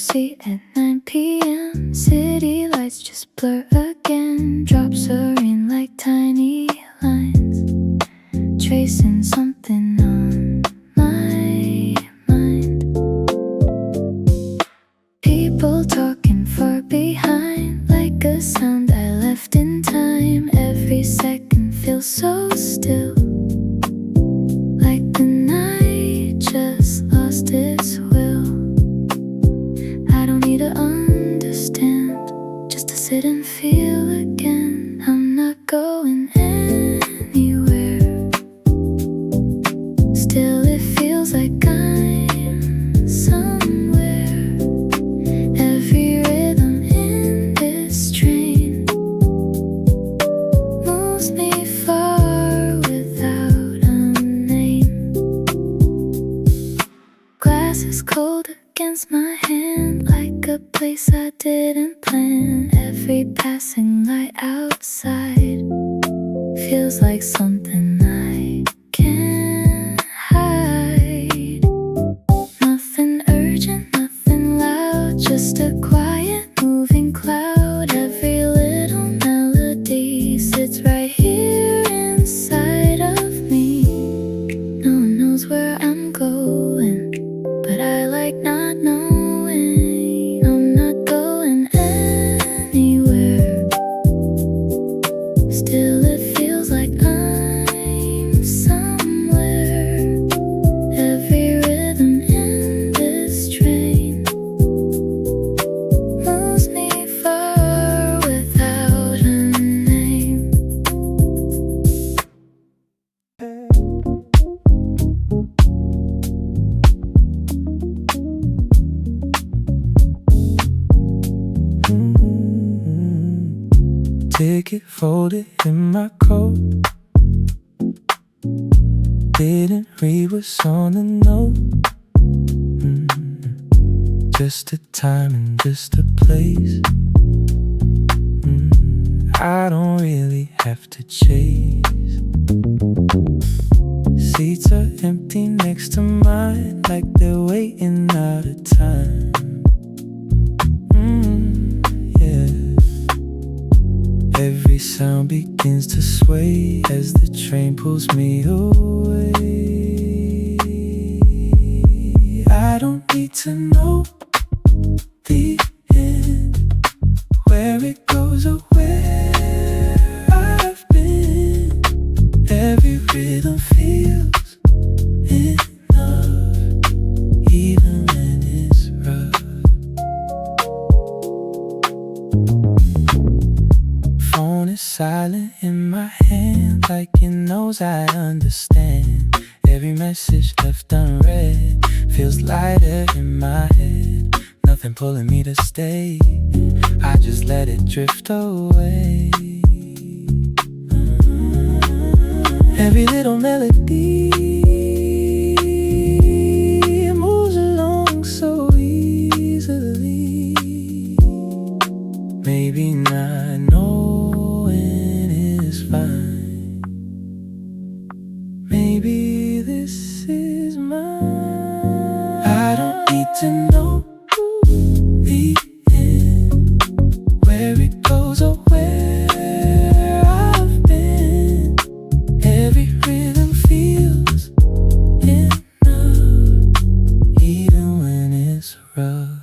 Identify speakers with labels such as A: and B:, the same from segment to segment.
A: seat at 9 p.m. City lights just blur again. Drops of rain like tiny lines, tracing something on my mind. People talking far behind, like a sound I left in time. Every second feels so still, like the night just lost its will. I don't need to understand, just to sit and feel again. I'm not going anywhere. Still it feels like I'm somewhere. Every rhythm in this train moves me far without a name. Glass is cold against my hand, like a place I didn't plan. Every passing light outside feels like something I can't hide. Nothing urgent, nothing loud, just a quiet moving cloud. Every little melody sits right here inside of me. No one knows where I'm going, but I like not knowing. I'm not going anywhere. Still it feels like I'm somewhere. Every rhythm in this train moves me far without a name.
B: Ticket folded in my coat. Didn't read what's on the note. Just a time and just a place. I don't really have to chase. Seats are empty next to mine, like they're waiting out of time. Yeah. Every sound begins to sway as the train pulls me away. I don't need to know the end, where it goes or where I've been. Every rhythm feels enough, even when it's rough. Phone is silent in my hand, like it knows I understand. Every message left unread feels lighter in my head. Nothing pulling me to stay, I just let it drift away. Every little melody moves along so easily. Maybe not knowing is fine. Maybe this is mine. I don't need to know the end, where it goes or where I've been. Every rhythm feels enough, even when it's rough.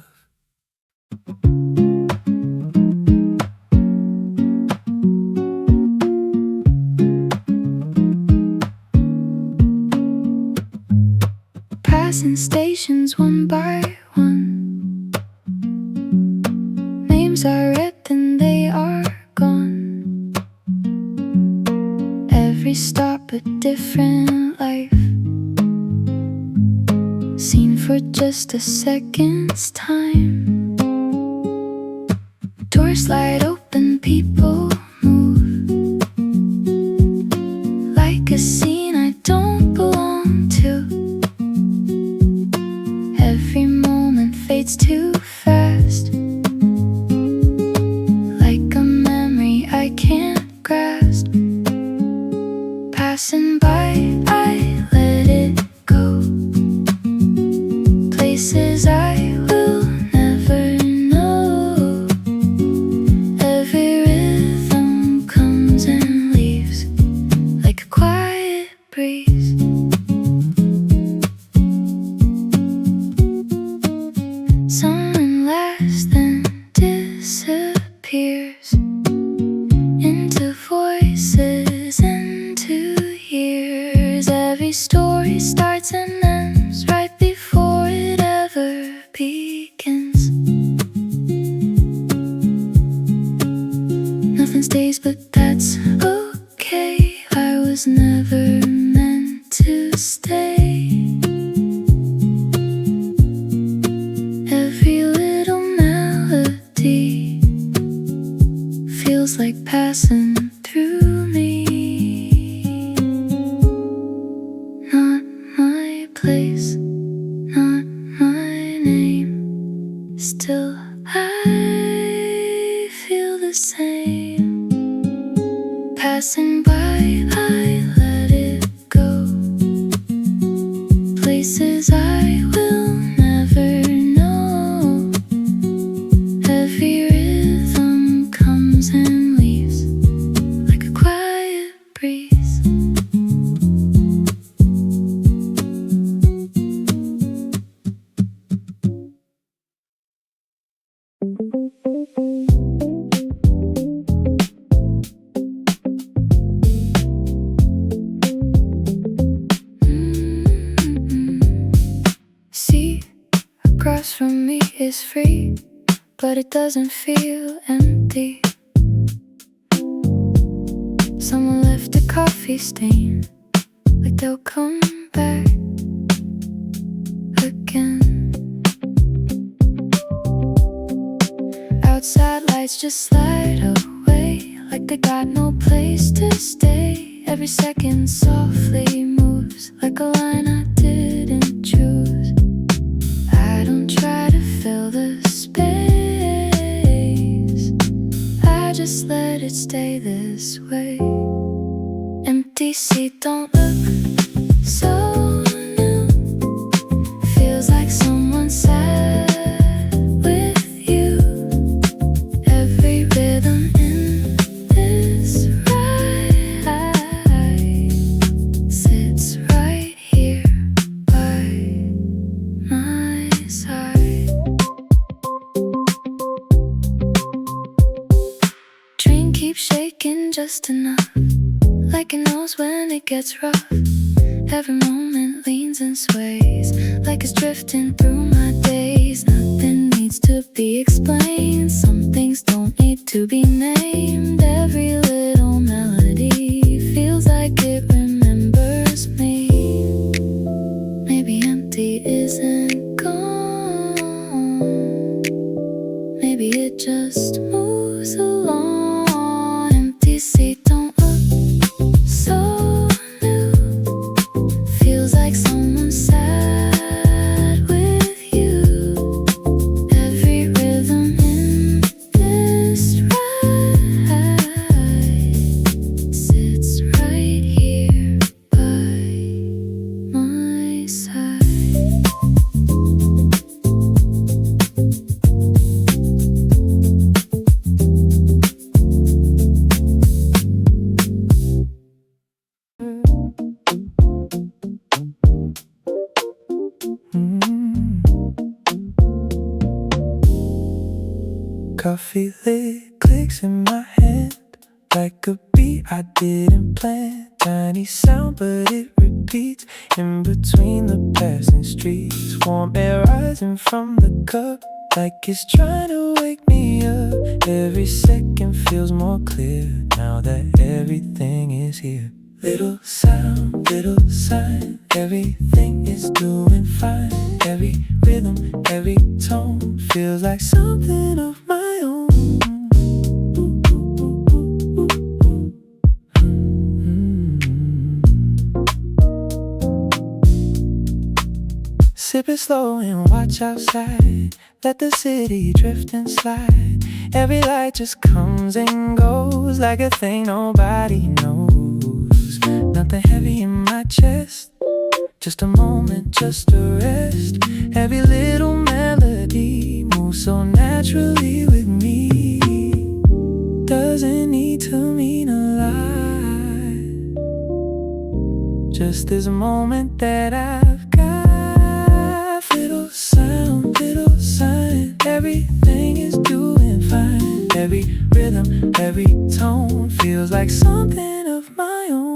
A: Passing stations one by one, names are read then they are gone. Every stop a different life, seen for just a second's time. Doors slide open, people move, like a scene I don't belong to. Every moment fades too fast, like a memory I can't grasp. Passing by, I let it go. Places I will never nothing stays, but that's okay. I was never meant to stay. Every little melody feels like passing through me. Not my place, not my name. Still I feel the same. Passing by, I let it go. Places I will never know. Every rhythm comes and leaves like a quiet breeze. See, across from me is free, but it doesn't feel empty. Someone left a coffee stain, like they'll come back again. Outside lights just slide away, like they got no place to stay. Every second softly moves, like a line I didn't choose. I don't try to fill the space, I just let it stay this way. Empty seat, don't look so new. Feels like someone sat with you. Every rhythm in this ride sits right here by my side. Train keeps shaking just enough, like it knows when it gets rough. Every moment leans and sways, like it's drifting through my days. Nothing needs to be explained, some things don't need to be named. Every little melody feels like it remembers me. Maybe empty isn't gone, maybe it just moves along. Empty seat, don't look so new. Feels like someone sat with you. Every rhythm in this ride sits right here by my side.
B: Coffee lit clicks in my hand, like a beat I didn't plan. Tiny sound but it repeats in between the passing streets. Warm air rising from the cup, like it's trying to wake me up. Every second feels more clear, now that everything is here. Little sound, little sign, everything is doing fine. Every rhythm, every tone feels like something of my own. Sip it slow and watch outside, let the city drift and slide. Every light just comes and goes, like a thing nobody knows. Nothing heavy in my chest, just a moment, just a rest. Every little melody moves so naturally with me. Doesn't need to mean a lot, just this moment that I've got. Little sound, little sign, everything is doing fine. Every rhythm, every tone feels like something of my own.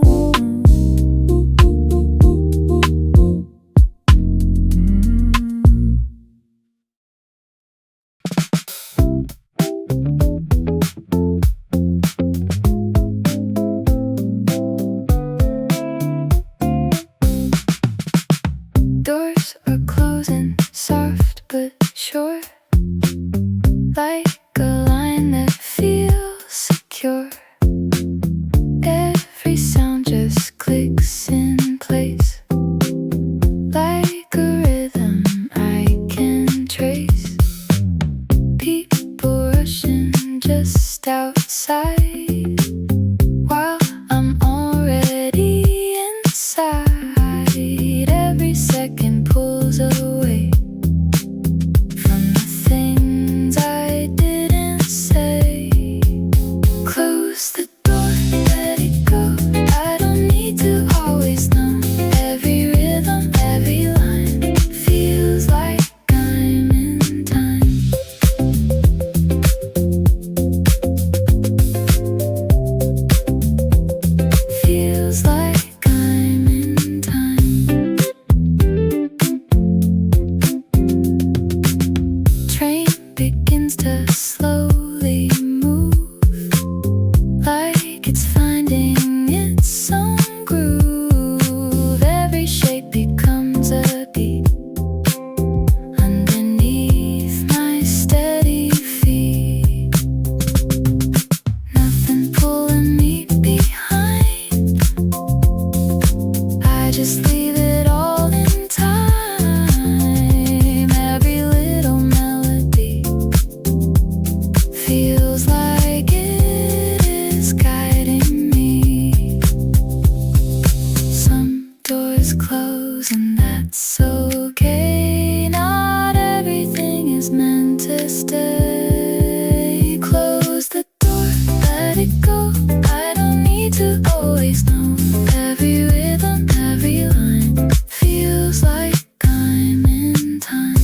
A: outside while I'm already inside. Every second pulls away from the things I didn't say. Close the door, let it go. I don't need to always know every rhythm, every line. Feels like I'm in time. Feels like I'm in time. Train begins to slowly move, like it's finding its own groove. Every shape becomes a beat underneath my steady feet. Nothing pulling me behind. I just leave it all in time. Every little melody feels like it is guiding me. Some doors close and that's okay. Not everything is meant to stay. Close the door, let it go. I don't need to always know every rhythm, every line. Feels like I'm in time.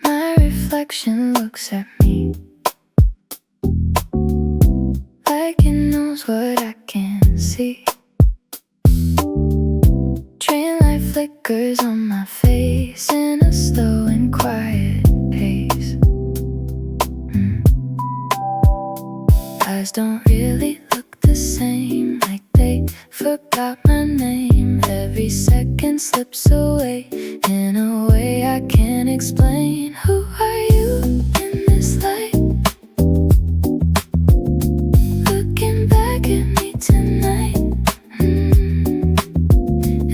A: My reflection looks at me like it knows what I can't see. Train light flickers on my face in a slow and quiet pace. Eyes don't really look the same, like they forgot my name. Every second slips away in a way I can't explain. Who are you in this light? Looking back at me tonight.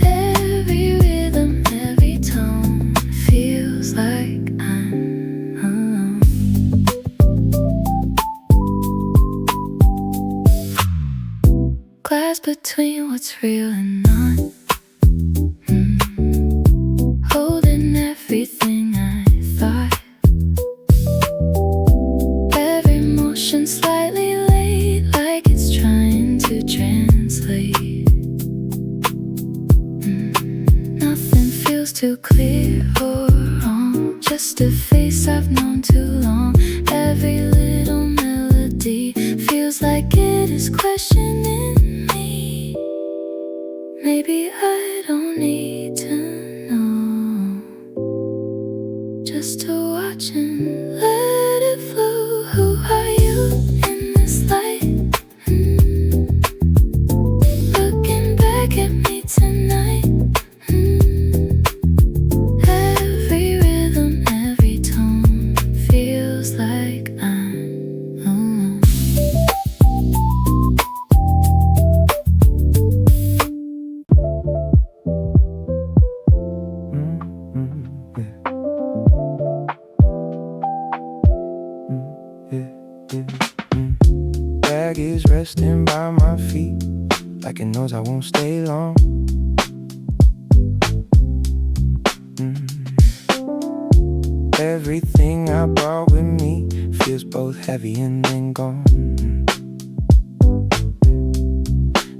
A: Every rhythm, every tone feels like I'm alone. Glass between what's real and not. Holding everything I thought. Every motion slightly late, like it's trying to translate. Nothing feels too clear or wrong, just a face I've known too long. Every little melody feels like it is questioning me. Maybe I don't need to know, just to watch and let it flow. Who are you in this light? Looking back at me tonight. Every rhythm, every tone feels like I'm alone.
B: Bag is resting by my feet, like it knows I won't stay long. Everything I brought with me feels both heavy and then gone.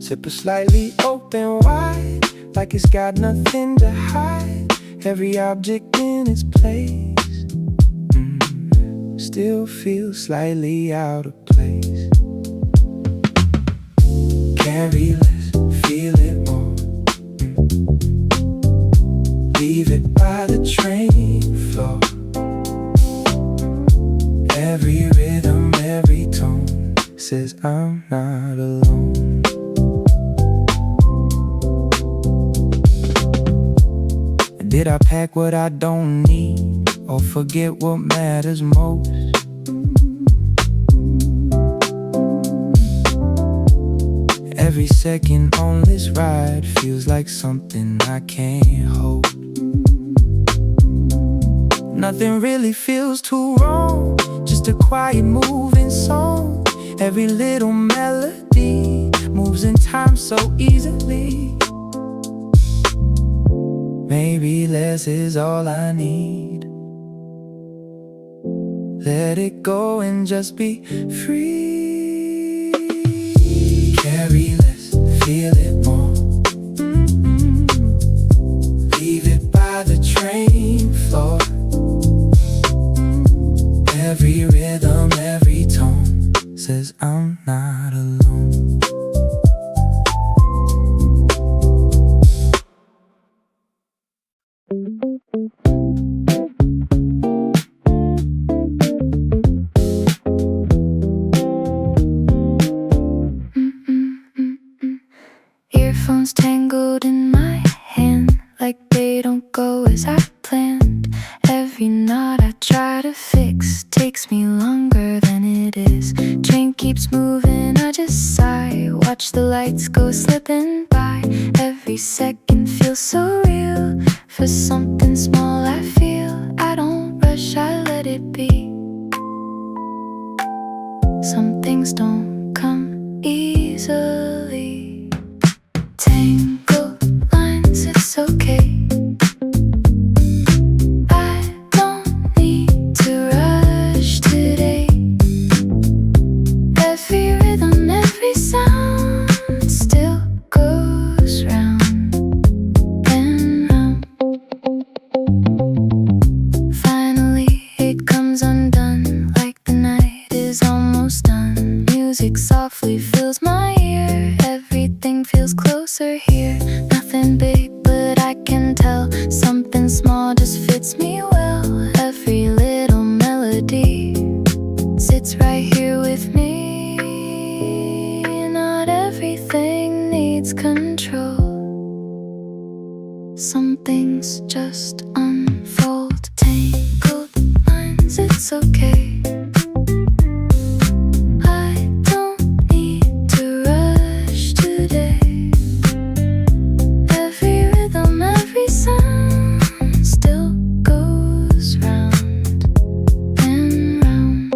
B: Zipper slightly open wide, like it's got nothing to hide. Every object in its place still feels slightly out of place. Carry less, feel it more. Leave it by the train floor. Every rhythm, every tone says I'm not alone. Did I pack what I don't need or forget what matters most? Every second on this ride feels like something I can't hold. Nothing really feels too wrong, just a quiet moving song. Every little melody moves in time so easily. Maybe less is all I need. Let it go and just be free. Carry less, feel it more. Leave it by the train floor. Every rhythm, every tone says I'm not alone.
A: Earphones tangled in my hand, like they don't go as I planned. Every knot I try to fix takes me longer than it is. Train keeps moving, I just sigh, watch the lights go slipping by. Every second feels so real. For something small I feel, I don't rush, I let it be. Some things don't come easily. Tangled lines, it's okay. I don't need to rush today. Every rhythm, every sound still goes round and round. Finally it comes undone, like the night is almost done. Music softly fills my ear, everything feels closer here. Nothing big, but I can tell something small just fits me well. Every little melody sits right here with me. Not everything needs control. Some things just unfold. Tangled lines, it's okay. I don't need to rush today. Every rhythm, every sound still goes round and round.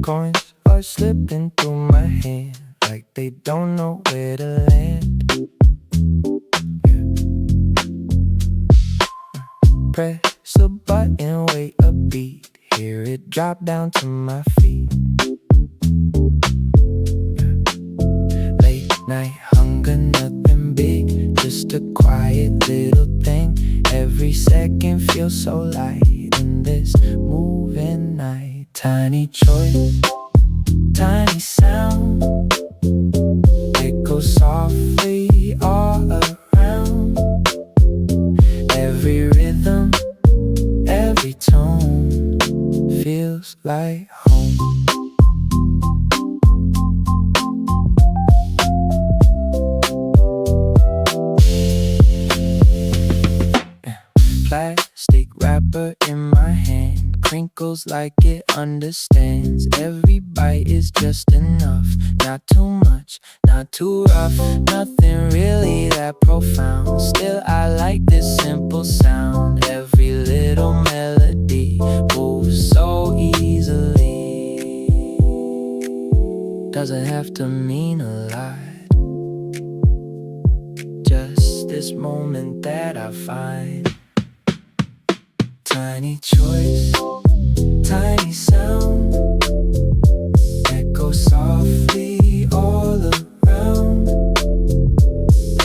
B: Coins are slipping through my hand like they don't know where to land. Press a button, wait a beat, hear it drop down to my feet. Late night hunger, nothing big, just a quiet little thing. Every second feels so light in this moving night. Tiny choice, tiny sound, echo softly all around. Every rhythm, every tone feels like home. Plastic wrapper in my hand, crinkles like it understands. Every bite is just enough, not too much, not too rough. Nothing really that profound, still I like this simple sound. Every little melody moves so easily, doesn't have to mean a lot, just this moment that I find. Tiny choice, tiny sound, echo softly all around.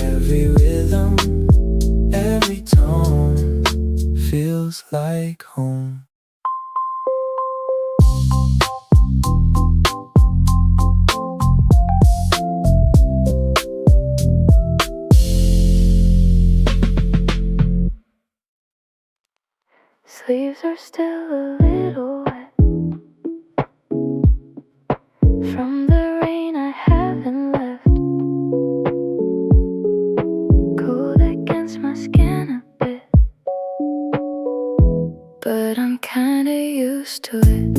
B: Every rhythm, every tone feels like home.
A: sleeves are still a little wet from the rain I haven't left. Cold against my skin a bit, but I'm kinda used to it.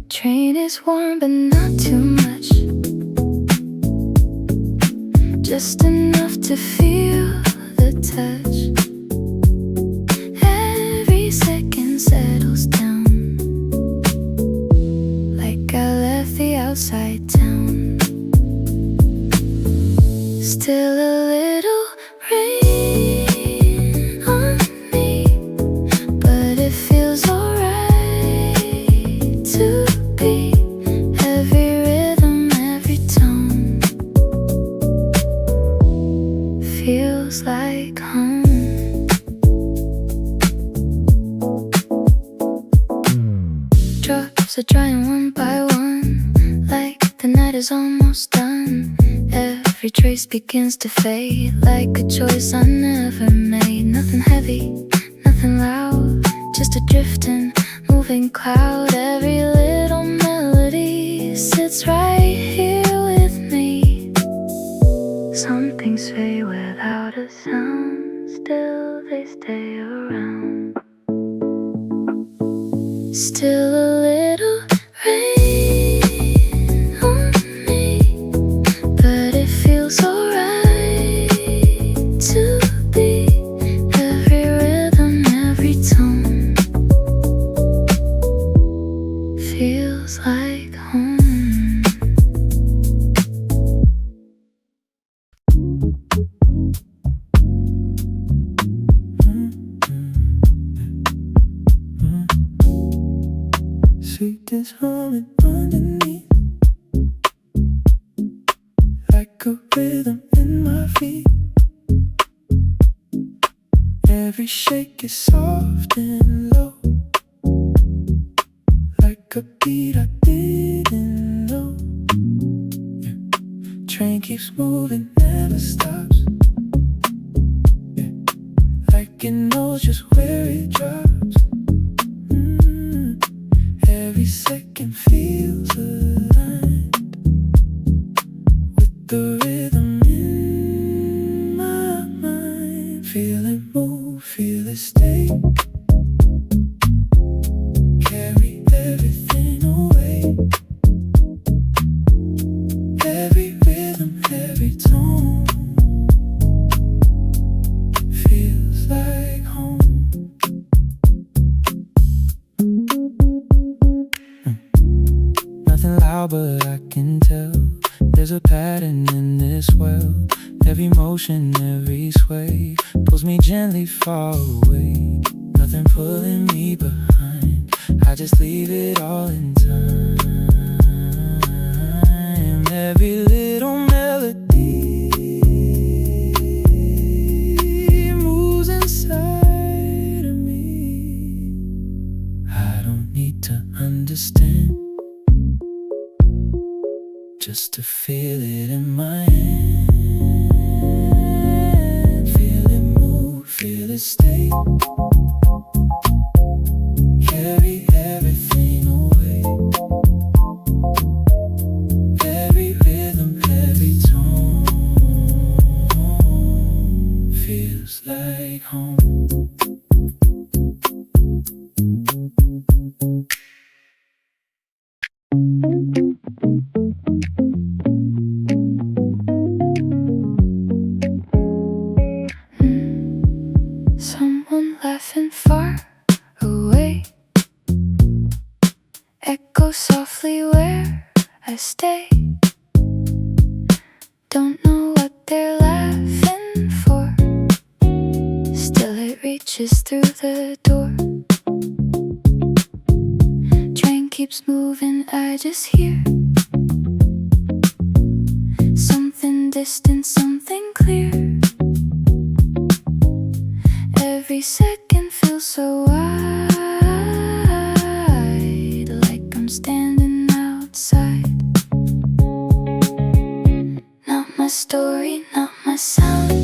A: Train is warm but not too much, just enough to feel the touch. Every second settles down, like I left the outside town. Still a little rain on me, but it feels alright to be. Every rhythm, every tone feels like home. Drops are drying one by one, like the night is almost done. Every trace begins to fade, like a choice I never made. Nothing heavy, nothing loud, just a drifting, moving cloud. Every little melody sits right here with me. Some things fade without a sound, still they stay around. Still a little rain on me, but it feels alright to be. Every rhythm, every tone feels like home.
B: Sweet is humming underneath, like a rhythm in my feet. Every shake is soft and low, like a beat I didn't know. Train keeps moving, never stops, like it knows just where it drops. Every second feels aligned with the rhythm in my mind. Feel it move, feel it stay, carry everything away. Every rhythm, every tone feels like home. Nothing loud, but I can tell there's a pattern in this world. Every motion, every sway pulls me gently far away. Nothing pulling me behind, I just leave it all in time. Every little melody moves inside of me. I don't need to understand, just to feel it in my hand. Feel it move, feel it stay, carry everything away. Every rhythm, every tone feels like home.
A: Someone laughing far away, echo softly where I stay. Don't know what they're laughing for, still it reaches through the door. Train keeps moving, I just hear something distant, something clear. Every second feels so wide, like I'm standing outside. Not my story, not my sound,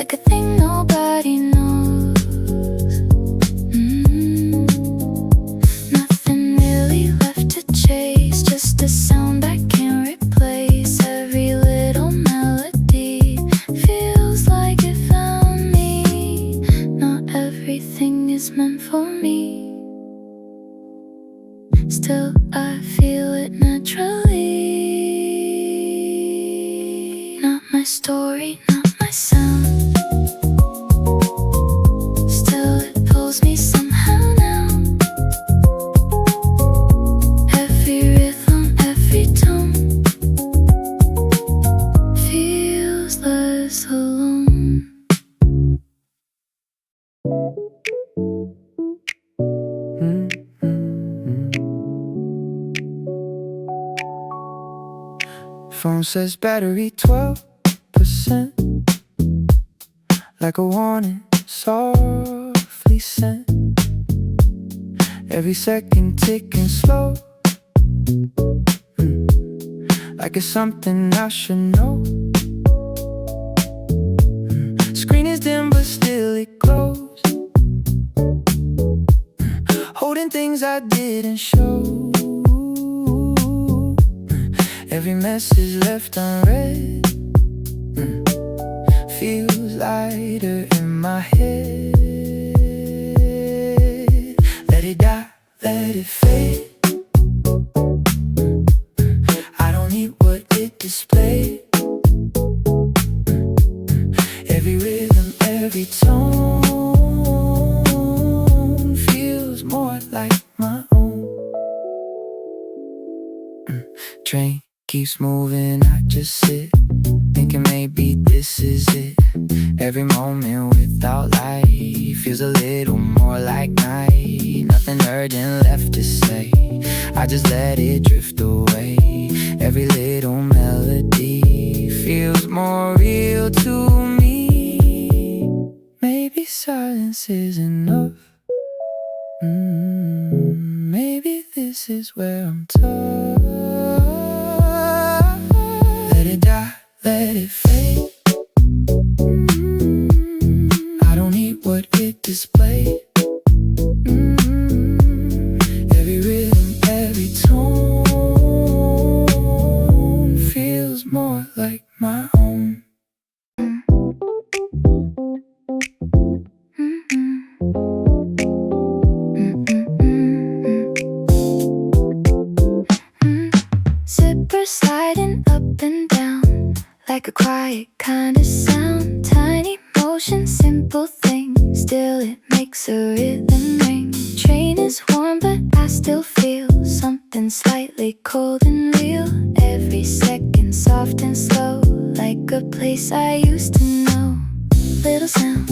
A: like a thing nobody knows. Nothing really left to chase, just a sound I can't replace. Every little melody feels like it found me. Not everything is meant for me. Still, I feel it naturally. Not my story, not my sound. Still, it pulls me somehow now. Every rhythm, every tone feels less alone.
B: Phone says battery 12%, like a warning softly sent. Every second ticking slow, like it's something I should know. Screen is dim but still it glows, holding things I didn't show. Every message left unread feels lighter in my head. Let it die, let it fade. I don't need what it displayed. Every rhythm, every tone feels more like my own. Train keeps moving, I just sit, thinking maybe this is it. Every moment without light feels a little more like night. Nothing urgent left to say, I just let it drift away. Every little melody feels more real to me. Maybe silence is enough. Maybe this is where I'm tough. Let it die, let it fade. I don't need what it displayed. Every rhythm, every tone feels more like my own.
A: Zipper sliding up and down, like a quiet kind of sound. Tiny motion, simple thing, still it makes a rhythm ring. Train is warm but I still feel something slightly cold and real. Every second soft and slow, like a place I used to know. Little sound,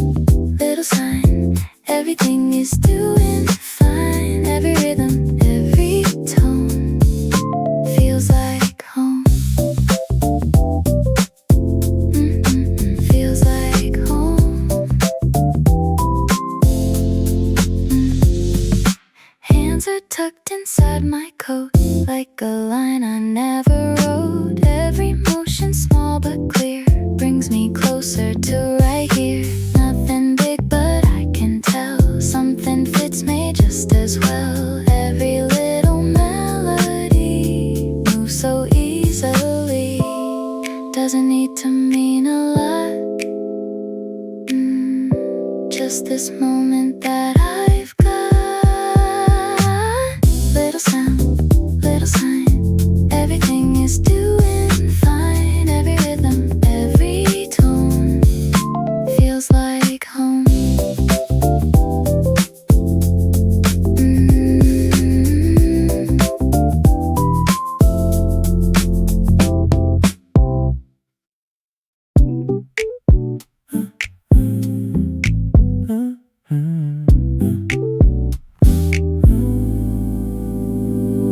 A: little sign, everything is doing fine. Every rhythm, every tone feels like home. Feels like home. Hands are tucked inside my coat, like a line I never wrote. Every motion small but clear brings me closer to right here. Nothing big but I can tell something fits me just as well. Every little melody moves so easily, doesn't need to mean a lot. Just this moment that I've got. Little sound, little sign, everything is doing fine. Every rhythm, every tone feels like home.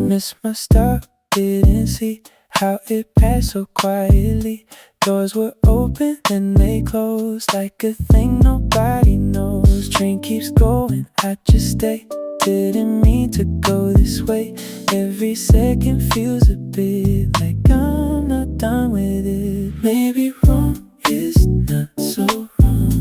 B: Miss my stop, didn't see how it passed so quietly. Doors were open and they closed, like a thing nobody knows. Train keeps going, I just stay. Didn't mean to go this way. Every second feels a bit like I'm not done with it. Maybe wrong is not so wrong.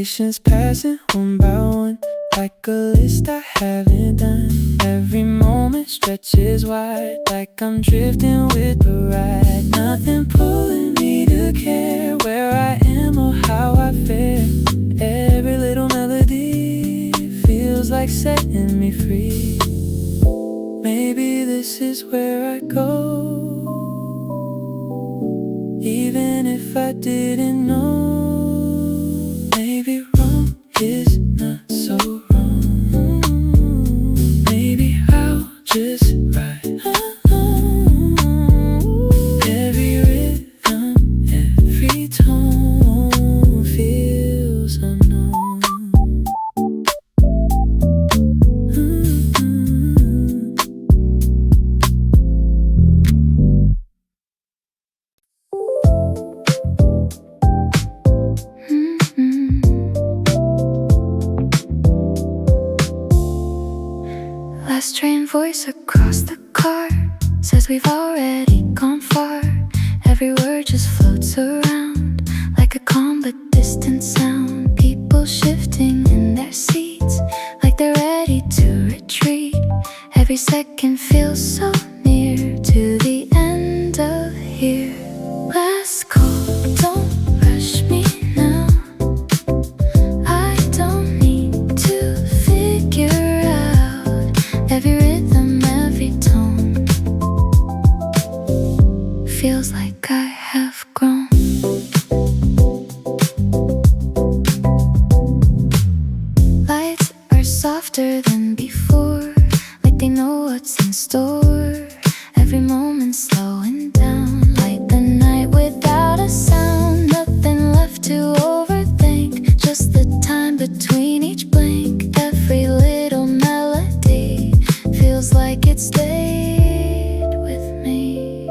B: Conversations passing one by one, like a list I haven't done. Every moment stretches wide, like I'm drifting with the ride. Nothing pulling me to care where I am or how I fare. Every little melody feels like setting me free. Maybe this is where I go, even if I didn't know. Maybe wrong is not so wrong. Maybe I'll just ride every rhythm, every tone feels unknown.
A: Last train voice across the car says we've already gone far. Every word just floats around like a calm but distant sound. People shifting in their seats like they're ready to retreat. Every second feels so near to the end of here. Last call, don't rush me now. I don't need to figure out every rhythm, every tone. Feels like I have grown. Lights are softer than before, like they know what's in store. Every moment slowing down, like the night without a sound. Nothing left to overthink, just the time between each blink. Every little melody feels like it stayed with me.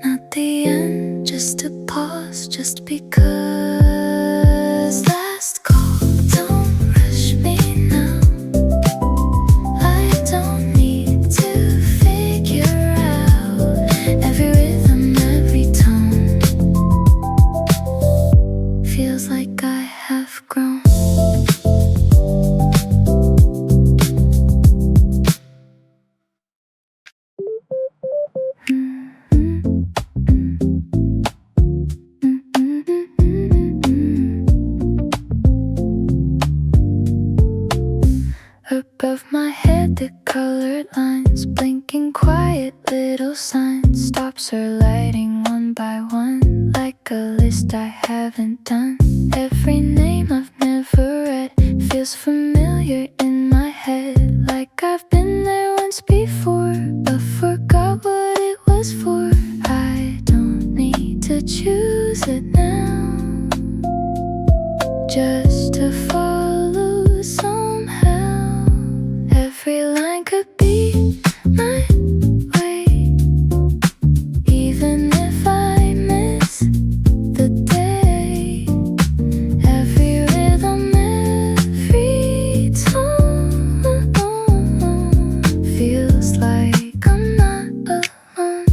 A: Not the end, just a pause, just because. Last call, don't rush me now. I don't need to figure out every rhythm, every tone. Feels like I have grown. Above my head, the colored lines blinking, quiet little signs. Stops are lighting one by one, like a list I haven't done. Every name I've never read feels familiar in my head, like I've been there once before, but forgot what it was for. I don't need to choose it now, just to follow somehow. Every line could be my way, even if I miss the day. Every rhythm, every tone feels like I'm not alone.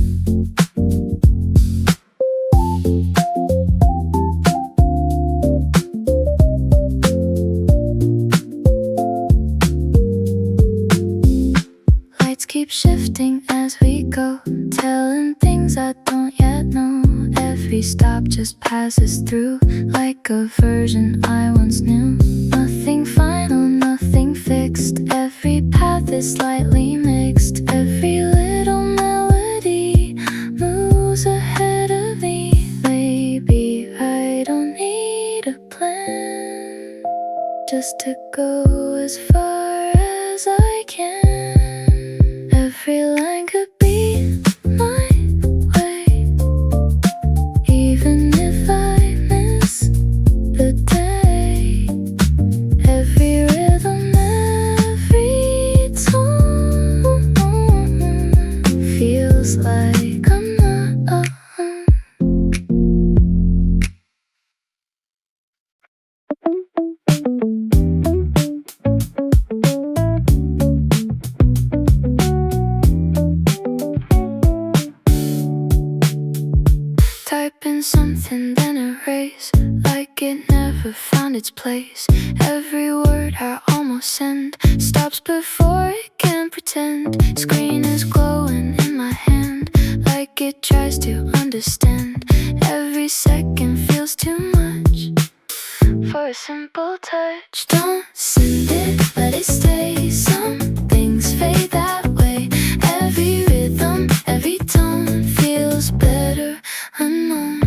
A: Lights keep shifting as we go, telling things I don't yet know. Every stop just passes through, like a version I once knew. Nothing final, nothing fixed. Every path is slightly mixed. Every little melody moves ahead of me. Maybe I don't need a plan, just to go as far as I can. Every line could be my way, even if I miss the day. Every rhythm, every tone feels like I'm not alone. place. Every word I almost send stops before it can pretend. Screen is glowing in my hand, like it tries to understand. Every second feels too much for a simple touch. Don't send it, let it stay. Some things fade that way. Every rhythm, every tone feels better unknown.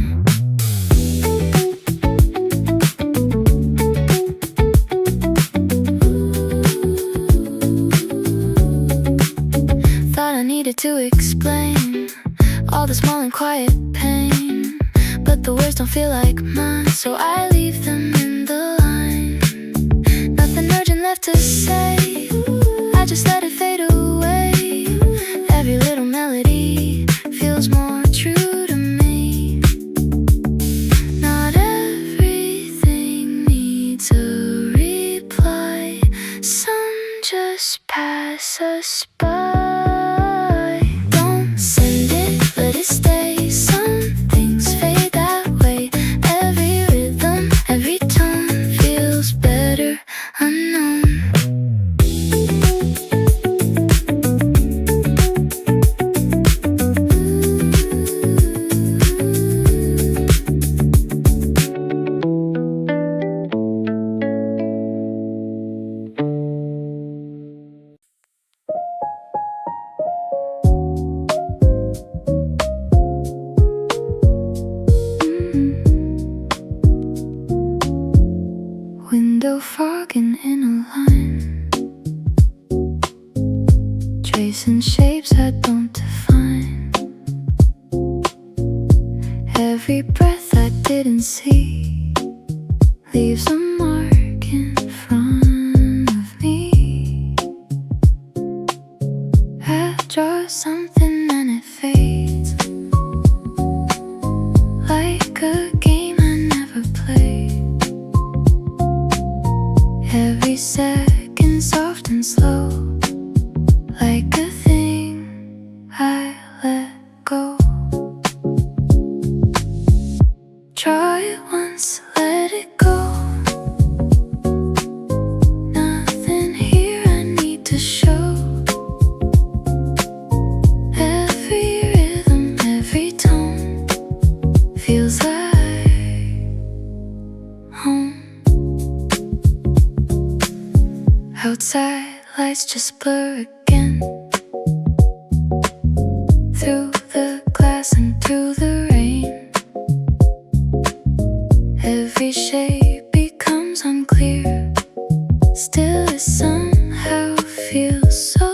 A: Thought I needed to explain all the small and quiet pain, but the words don't feel like mine, so I leave them in the line. Nothing urgent left to say, I just let it fade away. Every little melody feels more true to me. Not everything needs a reply. Some just pass us by. Don't send it, let it stay. Some things fade that way. Every rhythm, every tone feels better unknown. Window fogging in a line, tracing shapes I don't define. Every breath I didn't see leaves a mark in front of me. I draw something and it fades, like a game I never played. Every second soft and slow, like a thing I let go. Try it once, let it go. Nothing here I need to show. Every rhythm, every tone feels like home. Outside lights just blur again, through the glass and through the rain. Every shape becomes unclear, still it somehow feels so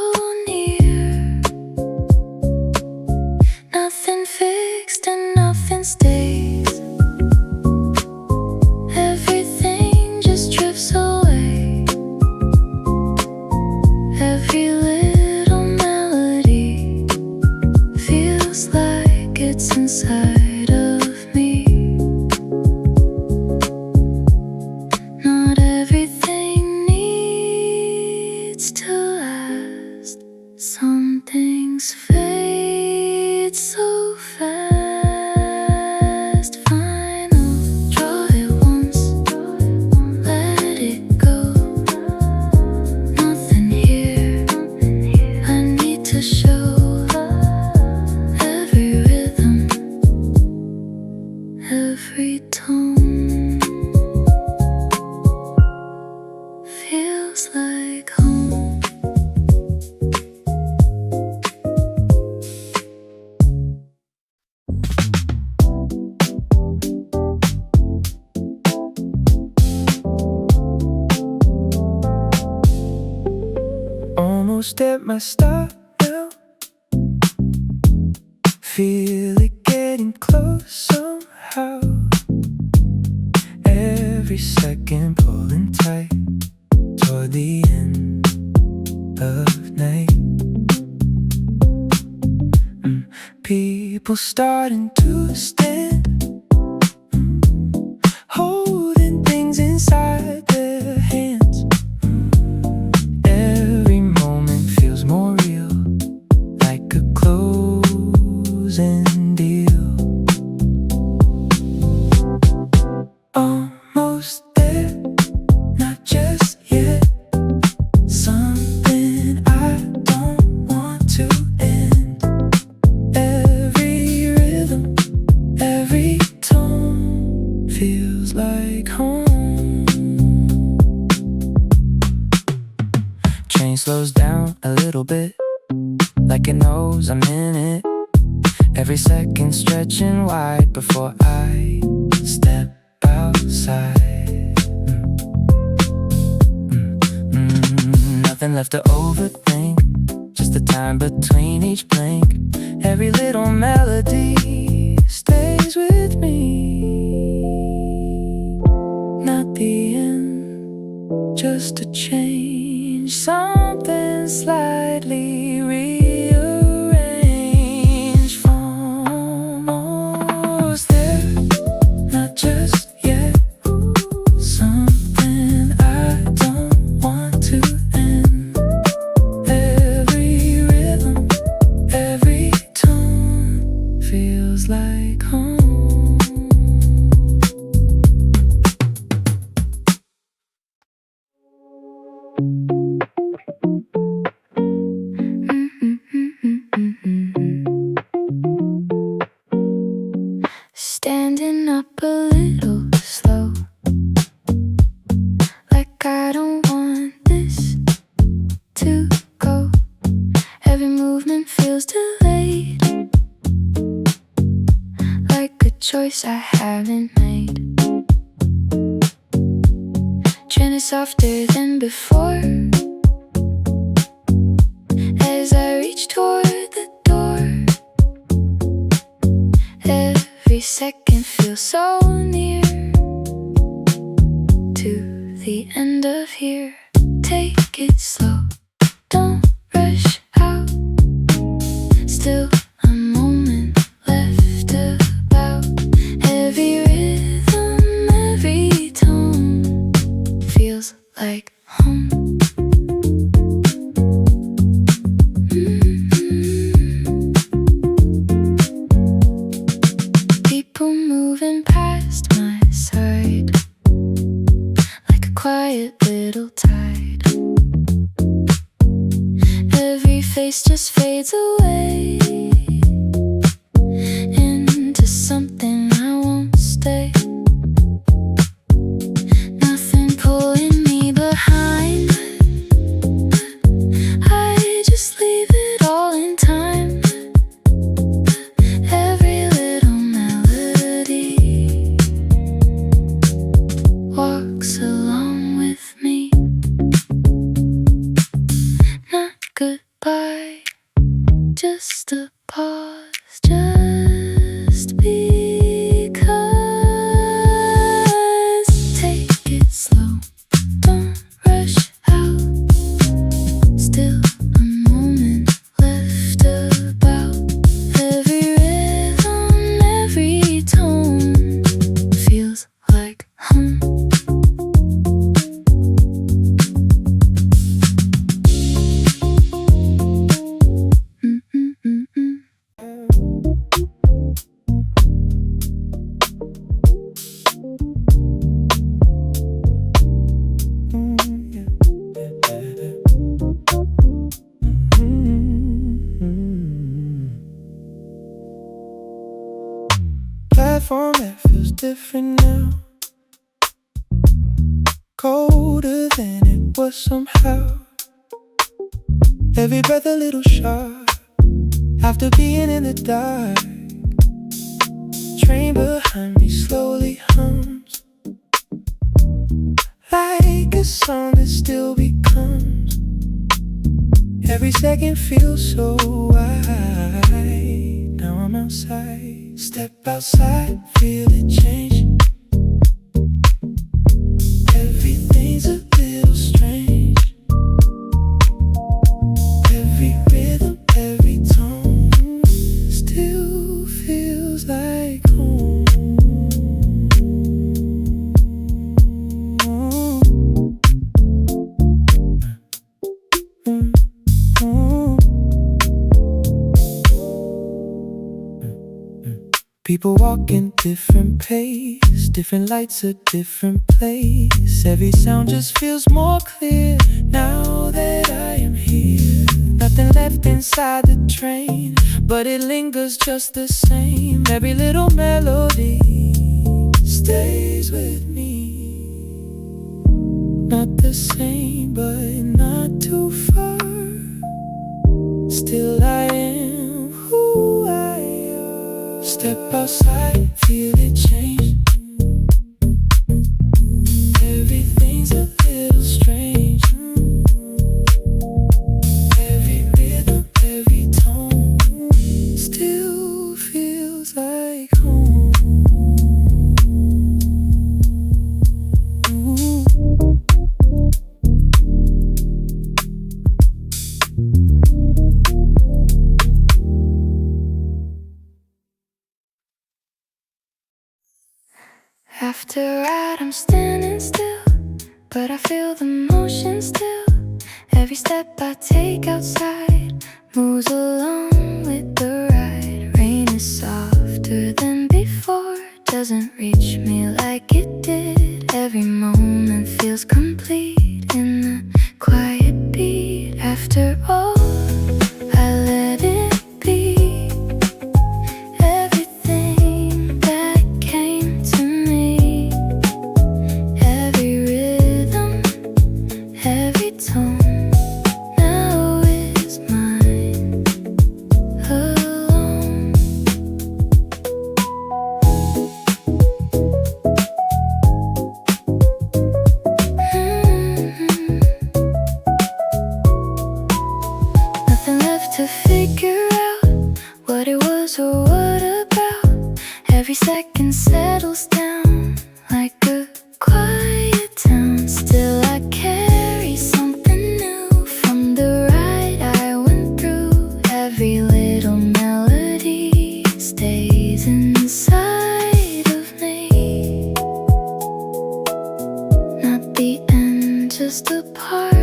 A: near. Nothing fixed and nothing stays. Everything just drifts away. Every little melody feels like it's inside of me. Not everything needs to last. Some things fade so fast. Final, draw it once, let it go. Nothing here I need to show. Every rhythm, every tone feels like home.
B: Almost at my stop now, feel it getting close somehow. Every second pulling tight toward the end of night. People starting to stand, holding things inside their hands. Every moment feels more real, like a closing deal. Almost there, slows down a little bit, like it knows I'm in it. Every second stretching wide before I step outside. Nothing left to overthink, just the time between each blink. Every little melody stays with me. Not the end, just a change, something slightly rearranged. Almost there, not just yet. Something I don't want to end. Every rhythm, every tone feels like home. Standing up a little slow, like I don't want this to go. Every movement feels delayed, like a choice I haven't made. Trending softer than before, as I reach toward the door. Every second feels so near to the end of here. Take it slow, don't rush out. Still a moment left about. Every rhythm, every tone feels like home. People moving past my side, like a quiet little tide. Every face just fades away into something I won't stay. Nothing pulling me behind, I just leave it all in time. Every little melody walks along with me. Not goodbye, just a pause, just because. Take it slow, don't rush out. Still a moment left about. Every rhythm, every tone feels like home. Platform that feels different now, colder than it was somehow. Every breath a little sharp, after being in the dark. Train behind me slowly hums, like a song that still becomes. Every second feels so wide. Now I'm outside, step outside, feel it change. Everything's a little strange. Every rhythm, every tone still feels like home. People walking different pace, different lights, a different place. Every sound just feels more clear now that I am here. Nothing left inside the train, but it lingers just the same. Every little melody stays with me. Not the same, but not too far. Still I am who I am. Step outside, feel it change. Everything's a little strange. Every rhythm, every tone still feels like home. Ooh. After a ride I'm standing still, but I feel the motion still. Every step I take outside moves along with the ride. Rain is softer than before, doesn't reach me like it did. Every moment feels complete in the quiet beat. After all, I let it be. Everything that came to me, every rhythm, every tone, now is mine alone. Nothing left to figure out what it was or what about. Every second settles down like a quiet town. Still I carry something new from the ride I went through. Every little melody stays inside of me. Not the end, just a part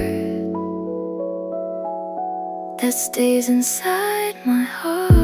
B: that stays inside my heart.